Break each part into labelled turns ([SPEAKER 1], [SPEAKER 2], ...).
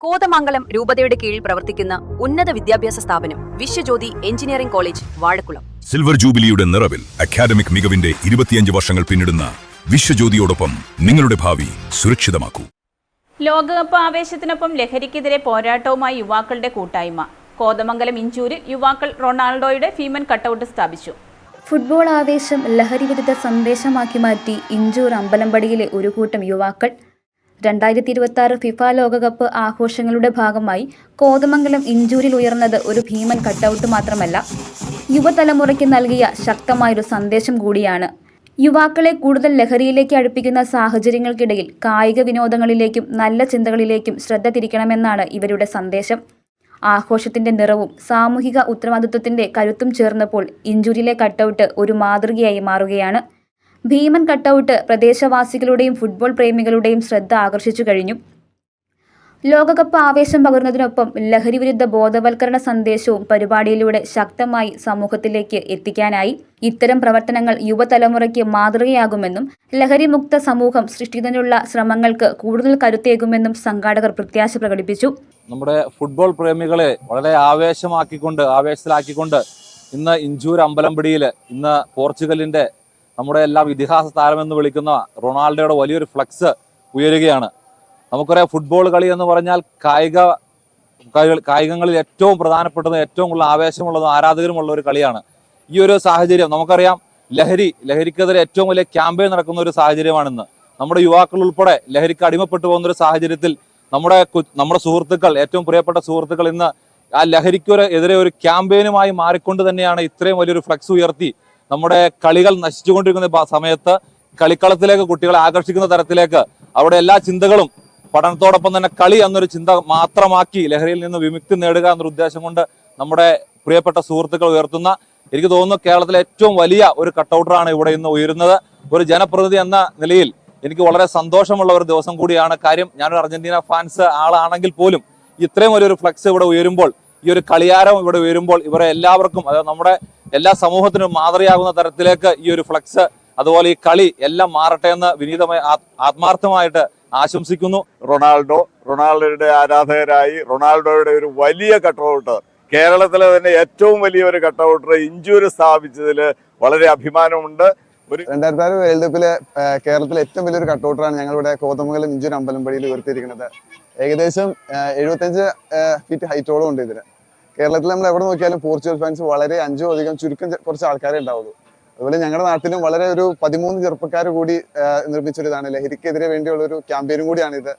[SPEAKER 1] കോതമംഗലം രൂപതയുടെ കീഴിൽ പ്രവർത്തിക്കുന്ന ഉന്നത വിദ്യാഭ്യാസ സ്ഥാപനം Viswajyothi engineering college Vazhakulam.
[SPEAKER 2] Silver ജൂബിലിയുടെ നിറവിൽ അക്കാദമിക് മികവിന്റെ 25 വർഷങ്ങൾ പിന്നിടുന്ന വിശ്വജ്യോതിയോടൊപ്പം നിങ്ങളുടെ ഭാവി സുരക്ഷിതമാക്കൂ.
[SPEAKER 3] ലോകകപ്പ് ആവേശത്തിനൊപ്പം ലഹരിക്കെതിരെ പോരാട്ടവുമായി യുവാക്കളുടെ കൂട്ടായ്മ. കോതമംഗലം ഇഞ്ചൂരിൽ യുവാക്കൾ റൊണാൾഡോയുടെ ഭീമൻ കട്ടൗട്ട് സ്ഥാപിച്ചു.
[SPEAKER 4] ഫുട്ബോൾ ആവേശം ലഹരി വിരുദ്ധ സന്ദേശമാക്കി മാറ്റി ഇഞ്ചൂർ അമ്പലമ്പടിയിലെ ഒരു കൂട്ടം യുവാക്കൾ 2026 ഫിഫ ലോകകപ്പ് ആഘോഷങ്ങളുടെ ഭാഗമായി കോതമംഗലം ഇഞ്ചൂരിൽ ഉയർന്നത് ഒരു ഭീമൻ കട്ടൗട്ട് മാത്രമല്ല, യുവതലമുറയ്ക്ക് നൽകിയ ശക്തമായൊരു സന്ദേശം കൂടിയാണ്. യുവാക്കളെ കൂടുതൽ ലഹരിയിലേക്ക് അടുപ്പിക്കുന്ന സാഹചര്യങ്ങൾക്കിടയിൽ കായിക വിനോദങ്ങളിലേക്കും നല്ല ചിന്തകളിലേക്കും ശ്രദ്ധ തിരിക്കണമെന്നാണ് ഇവരുടെ സന്ദേശം. ആഘോഷത്തിന്റെ നിറവും സാമൂഹിക ഉത്തരവാദിത്വത്തിന്റെ കരുത്തും ചേർന്നപ്പോൾ ഇഞ്ചൂരിലെ കട്ടൗട്ട് ഒരു മാതൃകയായി മാറുകയാണ്. ഭീമൻ കട്ടൗട്ട് പ്രദേശവാസികളുടെയും ഫുട്ബോൾ പ്രേമികളുടെയും ശ്രദ്ധ ആകർഷിച്ചു കഴിഞ്ഞു. ലോകകപ്പ് ആവേശം പകരുന്നതിനൊപ്പം ലഹരി വിരുദ്ധ ബോധവൽക്കരണ സന്ദേശവും പരിപാടിയിലൂടെ ശക്തമായി സമൂഹത്തിലേക്ക് എത്തിക്കാനായി. ഇത്തരം പ്രവർത്തനങ്ങൾ യുവതലമുറയ്ക്ക് മാതൃകയാകുമെന്നും ലഹരിമുക്ത സമൂഹം സൃഷ്ടിക്കുന്നതിനുള്ള ശ്രമങ്ങൾക്ക് കൂടുതൽ കരുത്തേകുമെന്നും സംഘാടകർ പ്രത്യാശ പ്രകടിപ്പിച്ചു.
[SPEAKER 5] നമ്മുടെ ഫുട്ബോൾ പ്രേമികളെ വളരെ ആവേശത്തിലാക്കിക്കൊണ്ട് ഇന്ന് ഇഞ്ചൂർ അമ്പലമ്പടിയിൽ ഇന്ന് പോർച്ചുഗലിന്റെ നമ്മുടെ എല്ലാം ഇതിഹാസ താരമെന്ന് വിളിക്കുന്ന റൊണാൾഡോയുടെ വലിയൊരു ഫ്ലക്സ് ഉയരുകയാണ്. നമുക്കറിയാം, ഫുട്ബോൾ കളി എന്ന് പറഞ്ഞാൽ കായികങ്ങളിൽ ഏറ്റവും പ്രധാനപ്പെട്ടതും ഏറ്റവും കൂടുതൽ ആവേശമുള്ളതും ആരാധകരുമുള്ള ഒരു കളിയാണ്. ഈ ഒരു സാഹചര്യം നമുക്കറിയാം, ലഹരിക്കെതിരെ ഏറ്റവും വലിയ ക്യാമ്പയിൻ നടക്കുന്ന ഒരു സാഹചര്യമാണിന്ന്. നമ്മുടെ യുവാക്കൾ ഉൾപ്പെടെ ലഹരിക്ക് അടിമപ്പെട്ടു പോകുന്ന ഒരു സാഹചര്യത്തിൽ നമ്മുടെ സുഹൃത്തുക്കൾ, ഏറ്റവും പ്രിയപ്പെട്ട സുഹൃത്തുക്കൾ ഇന്ന് ആ ലഹരിക്കെതിരെ ഒരു ക്യാമ്പയിനുമായി മാറിക്കൊണ്ട് തന്നെയാണ് ഇത്രയും വലിയൊരു ഫ്ലക്സ് ഉയർത്തി നമ്മുടെ കളികൾ നശിച്ചുകൊണ്ടിരിക്കുന്ന സമയത്ത് കളിക്കളത്തിലേക്ക് കുട്ടികളെ ആകർഷിക്കുന്ന തരത്തിലേക്ക് അവിടെ എല്ലാ ചിന്തകളും പഠനത്തോടൊപ്പം തന്നെ കളി എന്നൊരു ചിന്ത മാത്രമാക്കി ലഹരിയിൽ നിന്ന് വിമുക്തി നേടുക എന്നൊരു ഉദ്ദേശം കൊണ്ട് നമ്മുടെ പ്രിയപ്പെട്ട സുഹൃത്തുക്കൾ ഉയർത്തുന്ന, എനിക്ക് തോന്നുന്നു കേരളത്തിലെ ഏറ്റവും വലിയ ഒരു കട്ടൗട്ടറാണ് ഇവിടെ ഇന്ന് ഉയരുന്നത്. ഒരു ജനപ്രതിനിധി എന്ന നിലയിൽ എനിക്ക് വളരെ സന്തോഷമുള്ള ഒരു ദിവസം കൂടിയാണ്. കാര്യം, ഞാനൊരു അർജന്റീന ഫാൻസ് ആളാണെങ്കിൽ പോലും ഇത്രയും വലിയൊരു ഫ്ലക്സ് ഇവിടെ ഉയരുമ്പോൾ, ഈ ഒരു കളിയാരം ഇവിടെ ഉയരുമ്പോൾ ഇവരെ എല്ലാവർക്കും, അതായത് നമ്മുടെ എല്ലാ സമൂഹത്തിനും മാതൃകയാകുന്ന തരത്തിലേക്ക് ഈ ഒരു ഫ്ലക്സ്, അതുപോലെ ഈ കളി എല്ലാം മാറട്ടെ എന്ന് വിനീതമായി ആത്മാർത്ഥമായിട്ട് ആശംസിക്കുന്നു.
[SPEAKER 6] റൊണാൾഡോയുടെ ആരാധകരായി റൊണാൾഡോയുടെ ഒരു വലിയ കട്ടൗട്ട്, കേരളത്തിലെ തന്നെ ഏറ്റവും വലിയ ഒരു കട്ടൗട്ട് ഇഞ്ചൂർ സ്ഥാപിച്ചതിൽ വളരെ അഭിമാനമുണ്ട്.
[SPEAKER 7] 2006 വേൾഡ് കപ്പിലെ കേരളത്തിലെ ഏറ്റവും വലിയൊരു കട്ടൗട്ടറാണ് ഞങ്ങളിവിടെ കോതമംഗലം ഇഞ്ചൂർ അമ്പലമ്പടിയിൽ ഉയർത്തിയിരിക്കുന്നത്. ഏകദേശം 75 ഫീറ്റ് ഹൈറ്റോളം ഉണ്ട് ഇതിന്. കേരളത്തിൽ നമ്മൾ എവിടെ നോക്കിയാലും പോർച്ചുഗൽ ഫാൻസ് വളരെ 5 അധികം ചുരുക്കം കുറച്ച് ആൾക്കാരെ ഉണ്ടാവുള്ളൂ. അതുപോലെ ഞങ്ങളുടെ നാട്ടിലും വളരെ ഒരു 13 ചെറുപ്പക്കാർ കൂടി നിർമ്മിച്ചൊരിതാണ്. ലഹരിക്കെതിരെ വേണ്ടിയുള്ള ഒരു ക്യാമ്പയിനും കൂടിയാണിത്.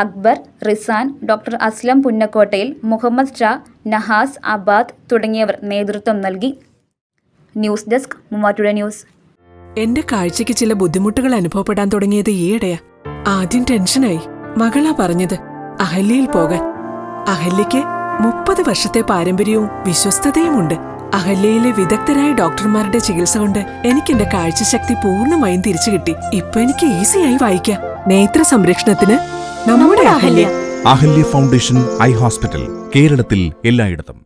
[SPEAKER 4] അക്ബർ, റിസാൻ, ഡോക്ടർ അസ്ലം പുന്നക്കോട്ടയിൽ, മുഹമ്മദ് ഷാ, നഹാസ്, അബാദ് തുടങ്ങിയവർ നേതൃത്വം നൽകി. News desk, Muvattupuzha news.
[SPEAKER 8] എന്റെ കാഴ്ചയ്ക്ക് ചില ബുദ്ധിമുട്ടുകൾ അനുഭവപ്പെടാൻ തുടങ്ങിയത് ഈയിടെയാ. ആദ്യം ടെൻഷനായി. മകളാ പറഞ്ഞത് അഹല്യയിൽ പോകാൻ. അഹല്യയ്ക്ക് 30 വർഷത്തെ പാരമ്പര്യവും വിശ്വസ്തതയുമുണ്ട്. അഹല്യയിലെ വിദഗ്ധരായ ഡോക്ടർമാരുടെ ചികിത്സ കൊണ്ട് എനിക്ക് എന്റെ കാഴ്ചശക്തി പൂർണ്ണമായും തിരിച്ചു കിട്ടി. ഇപ്പൊ എനിക്ക് ഈസിയായി വായിക്കാം. നേത്ര സംരക്ഷണത്തിന് നമ്മുടെ Ahalya.
[SPEAKER 9] Ahalya foundation eye hospital, കേരളത്തിൽ എല്ലായിടത്തും.